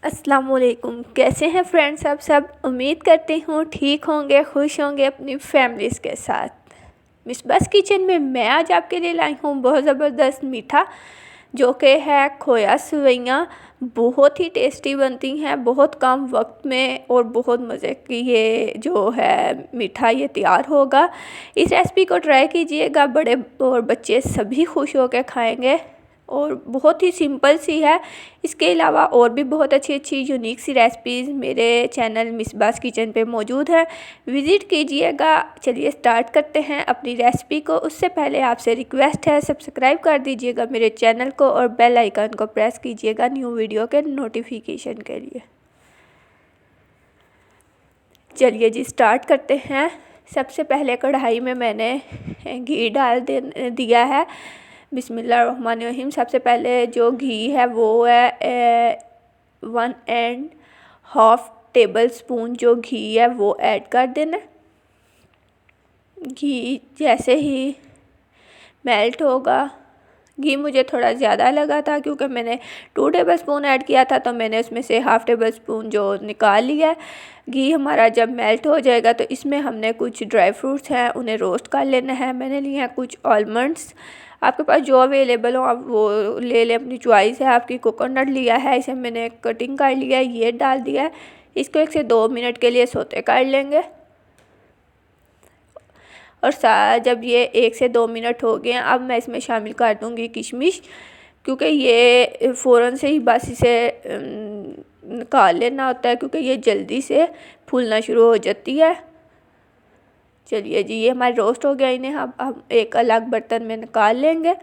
अस्सलाम वालेकुम। कैसे हैं फ्रेंड्स आप सब। उम्मीद करती हूँ ठीक होंगे, खुश होंगे अपनी फैमिलीज़ के साथ। मिसबास किचन में मैं आज आपके लिए लाई हूँ बहुत ज़बरदस्त मीठा, जो कि है खोया सेवइयाँ। बहुत ही टेस्टी बनती हैं, बहुत कम वक्त में और बहुत मज़े की ये जो है मीठा ये तैयार होगा। इस रेसिपी को ट्राई कीजिएगा, बड़े और बच्चे सभी खुश होकर खाएंगे और बहुत ही सिंपल सी है। इसके अलावा और भी बहुत अच्छी अच्छी यूनिक सी रेसिपीज़ मेरे चैनल मिसबास किचन पे मौजूद है, विज़िट कीजिएगा। चलिए स्टार्ट करते हैं अपनी रेसिपी को। उससे पहले आपसे रिक्वेस्ट है, सब्सक्राइब कर दीजिएगा मेरे चैनल को और बेल आइकन को प्रेस कीजिएगा न्यू वीडियो के नोटिफिकेशन के लिए। चलिए जी स्टार्ट करते हैं। सबसे पहले कढ़ाई में मैंने घी डाल दिया है। बिस्मिल्लाहिर्रहमानिर्रहीम। सबसे पहले जो घी है वो है 1.5 टेबल स्पून जो घी है वो ऐड कर देना। घी जैसे ही मेल्ट होगा, घी मुझे थोड़ा ज़्यादा लगा था क्योंकि मैंने 2 टेबल स्पून ऐड किया था, तो मैंने उसमें से हाफ़ टेबल स्पून जो निकाल लिया है। घी हमारा जब मेल्ट हो जाएगा तो इसमें हमने कुछ ड्राई फ्रूट्स हैं उन्हें रोस्ट कर लेना है। मैंने लिए हैं कुछ आलमंड्स, आपके पास जो अवेलेबल हो आप वो ले लें, अपनी चॉइस है आपकी। कोकोनट लिया है, इसे मैंने कटिंग कर लिया है, ये डाल दिया है। इसको 1 से 2 मिनट के लिए सोते कर लेंगे। और जब ये 1 से 2 मिनट हो गए हैं, अब मैं इसमें शामिल कर दूँगी किशमिश, क्योंकि ये फ़ौरन से ही बस इसे निकाल लेना होता है क्योंकि ये जल्दी से फूलना शुरू हो जाती है। चलिए जी ये हमारे रोस्ट हो गया, इन्हें हम एक अलग बर्तन में निकाल लेंगे।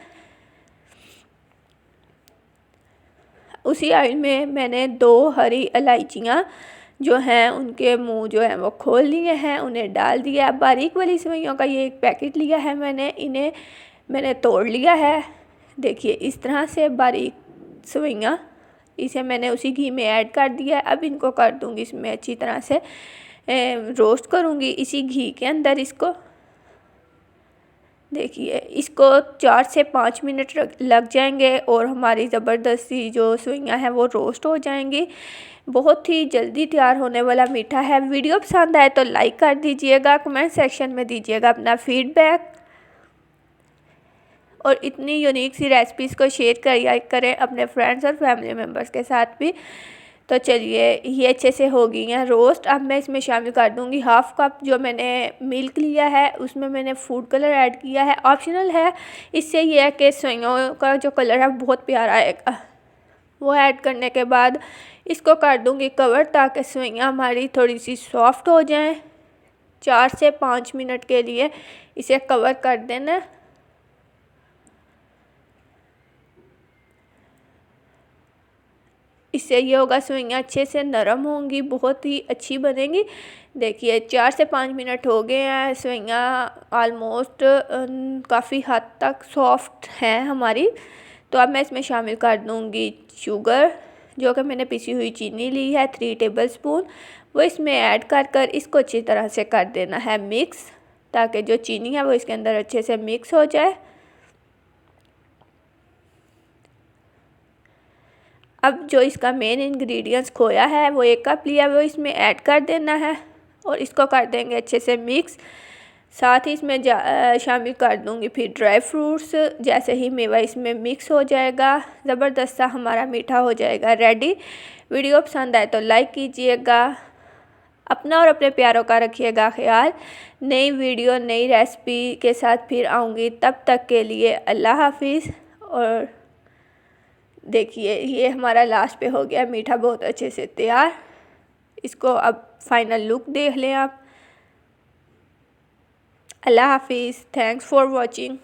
उसी ऑयल में मैंने 2 हरी इलायचियाँ जो हैं उनके मुंह जो है वो खोल लिए हैं, उन्हें डाल दिया। बारीक वाली सेवइयों का ये एक पैकेट लिया है मैंने, इन्हें मैंने तोड़ लिया है। देखिए इस तरह से बारीक सेवइयाँ, इसे मैंने उसी घी में ऐड कर दिया है। अब इनको कर दूँगी इसमें अच्छी तरह से रोस्ट करूँगी इसी घी के अंदर इसको। देखिए इसको 4 से 5 मिनट लग जाएंगे और हमारी ज़बरदस्ती जो सेवइयाँ हैं वो रोस्ट हो जाएंगी। बहुत ही जल्दी तैयार होने वाला मीठा है। वीडियो पसंद आए तो लाइक कर दीजिएगा, कमेंट सेक्शन में दीजिएगा अपना फीडबैक और इतनी यूनिक सी रेसिपीज़ को शेयर करें अपने फ्रेंड्स और फैमिली मेम्बर्स के साथ भी। तो चलिए ये अच्छे से हो गई हैं रोस्ट। अब मैं इसमें शामिल कर दूंगी 1/2 कप जो मैंने मिल्क लिया है, उसमें मैंने फूड कलर ऐड किया है, ऑप्शनल है। इससे ये है कि सेवइयों का जो कलर है बहुत प्यारा आएगा। वो ऐड करने के बाद इसको कर दूंगी कवर ताकि सेवइयाँ हमारी थोड़ी सी सॉफ्ट हो जाएं। 4 से 5 मिनट के लिए इसे कवर कर देना। इससे ये होगा सेवइयाँ अच्छे से नरम होंगी, बहुत ही अच्छी बनेंगी। देखिए 4 से 5 मिनट हो गए हैं, सेवइयाँ ऑलमोस्ट काफ़ी हद तक सॉफ्ट हैं हमारी। तो अब मैं इसमें शामिल कर दूँगी शुगर, जो कि मैंने पिसी हुई चीनी ली है 3 टेबल स्पून, वो इसमें ऐड कर इसको अच्छी तरह से कर देना है मिक्स, ताकि जो चीनी है वो इसके अंदर अच्छे से मिक्स हो जाए। अब जो इसका मेन इंग्रेडिएंट्स खोया है वो 1 कप लिया वो इसमें ऐड कर देना है और इसको कर देंगे अच्छे से मिक्स। साथ ही इसमें शामिल कर दूंगी फिर ड्राई फ्रूट्स। जैसे ही मेवा इसमें मिक्स हो जाएगा, ज़बरदस्त सा हमारा मीठा हो जाएगा रेडी। वीडियो पसंद आए तो लाइक कीजिएगा, अपना और अपने प्यारों का रखिएगा ख्याल। नई वीडियो नई रेसिपी के साथ फिर आऊँगी, तब तक के लिए अल्लाह हाफिज़। और देखिए ये हमारा लास्ट पे हो गया मीठा बहुत अच्छे से तैयार। इसको अब फाइनल लुक देख लें आप। अल्लाह हाफिज़, थैंक्स फॉर वॉचिंग।